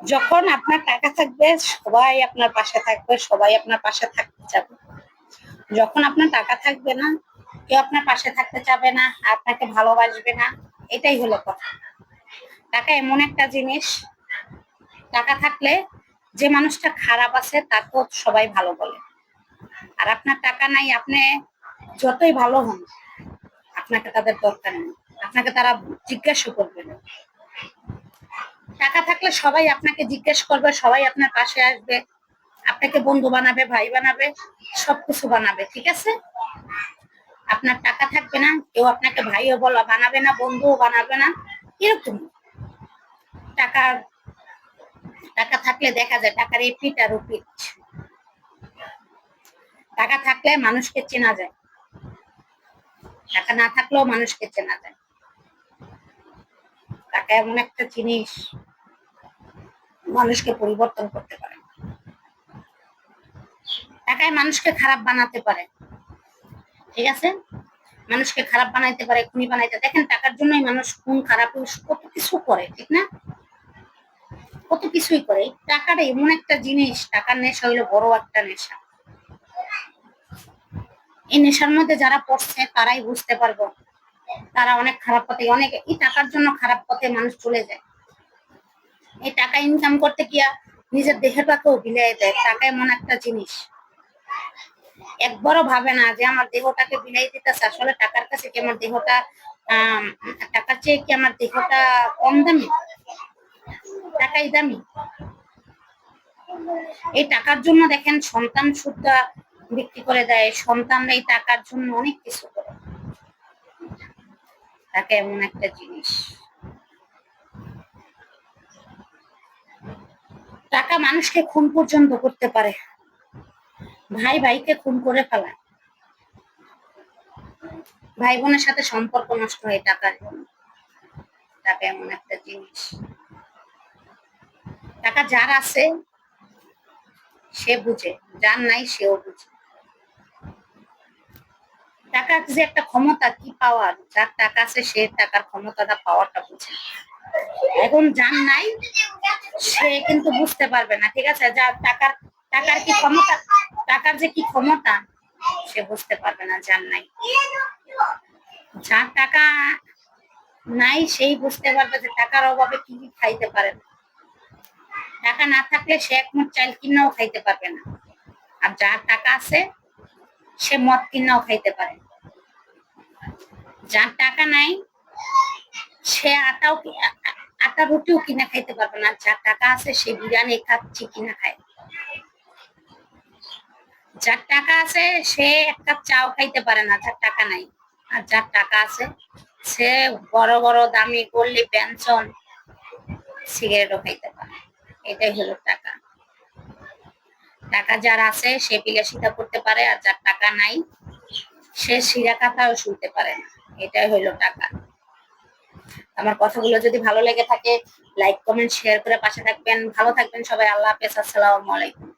যখন আপনার টাকা থাকবে সবাই আপনার পাশে থাকবে, সবাই আপনার পাশে থাকতে চাবে। যখন আপনার টাকা থাকবে না, কেউ আপনার পাশে থাকতে চাবে না, আপনাকে ভালোবাসবে না। এটাই হলো কথা। টাকা এমন একটা জিনিস, টাকা থাকলে যে মানুষটা খারাপ আছে তাকেও সবাই ভালো বলে। আর আপনার টাকা নাই, আপনি যতই ভালো হন, আপনাকে তাদের দরকার নেই, আপনাকে তারা জিজ্ঞাসা করবে না। টাকা থাকলে সবাই আপনাকে জিজ্ঞেস করবে, সবাই আপনার পাশে আসবে, আপনাকে বন্ধু বানাবে, ভাই বানাবে, সবকিছু বানাবে। ঠিক আছে? আপনার টাকা থাকবে না, কেউ আপনাকে ভাইও বলা বানাবে না, বন্ধুও বানাবে না। এরকম টাকা টাকা থাকলে দেখা যায় টাকার এপিট আর ওপিট। টাকা থাকলে মানুষকে চেনা যায়, টাকা না থাকলেও মানুষকে চেনা যায়। টাকা এমন একটা জিনিস, মানুষকে পরিবর্তন করতে পারে। টাকায় মানুষকে খারাপ বানাতে পারে। ঠিক আছে? মানুষকে খারাপ বানাইতে পারে, খুনি বানাইতে। দেখেন, টাকার জন্যই মানুষ খুন, খারাপ, কত কিছু করে। ঠিক না? কত কিছুই করে। টাকাটা এমন একটা জিনিস, টাকার নেশা হইলো বড় একটা নেশা। এই নেশার মধ্যে যারা পড়ছে তারাই বুঝতে পারবো, তারা অনেক খারাপ পথে, অনেক এই টাকার জন্য খারাপ পথে মানুষ চলে যায়। এই টাকা ইনকাম করতে গিয়া নিজের দেহটাকেও বিলিয়ে দেয়। টাকা এমন একটা জিনিস, একবারও ভাবে না যে আমার দেহটাকে বিলাই দিতেছে। আসলে টাকার কাছে কি আমার দেহটা টাকার চেয়ে কি আমার দেহটা কম দামি? টাকাই দামি। এই টাকার জন্য দেখেন সন্তান সুদ্ধা বিক্রি করে দেয়, সন্তান এই টাকার জন্য অনেক কিছু করে। টাকা এমন একটা জিনিস, টাকা মানুষকে খুন পর্যন্ত করতে পারে। ভাই ভাইকে খুন করে ফেলায়, ভাই বোনের সাথে সম্পর্ক নষ্ট হয় টাকার জন্য। টাকা এমন একটা জিনিস, টাকা যার আছে সে বুঝে, যার নাই সেও বুঝে। টাকার যে একটা ক্ষমতা, কি পাওয়ার, যার টাকা আছে সে টাকার ক্ষমতাটা, পাওয়ারটা বুঝে। এখন যার নাই সে কিন্তু বুঝতে পারবে না। ঠিক আছে? যার টাকার টাকার কি ক্ষমতা, টাকার যে কি ক্ষমতা সে বুঝতে পারবে না, যার নাই। যার টাকা নাই সেই বুঝতে পারবে যে টাকার অভাবে কি কি খাইতে পারে না। টাকা না থাকলে সে এক মুঠ চাল কিনাও খাইতে পারবে না। আর যার টাকা আছে সে মদ কিনাও খাইতে পারে। যার টাকা নাই সে আটা রুটিও কিনে খাইতে পারবে না। যার টাকা আছে সে বিরিয়ানি খাচ্ছি কিনা খায়। যার টাকা আছে সে এক কাপ চাও খাইতে পারে না, যার টাকা নাই। আর যার টাকা আছে সে বড় বড় দামি গল্লি পেনশন সিগারেটও খাইতে পারে। এটাই হলো টাকা। টাকা যার আছে সে বিলাসিতা করতে পারে, আর যার টাকা নাই সে সিরা কাথাও শুনতে পারে না। এটাই হলো টাকা। আমার কথাগুলো যদি ভালো লেগে থাকে, লাইক কমেন্ট শেয়ার করে পাশে থাকবেন। ভালো থাকবেন সবাই। আল্লাহ হাফেজ। আসসালামু আলাইকুম।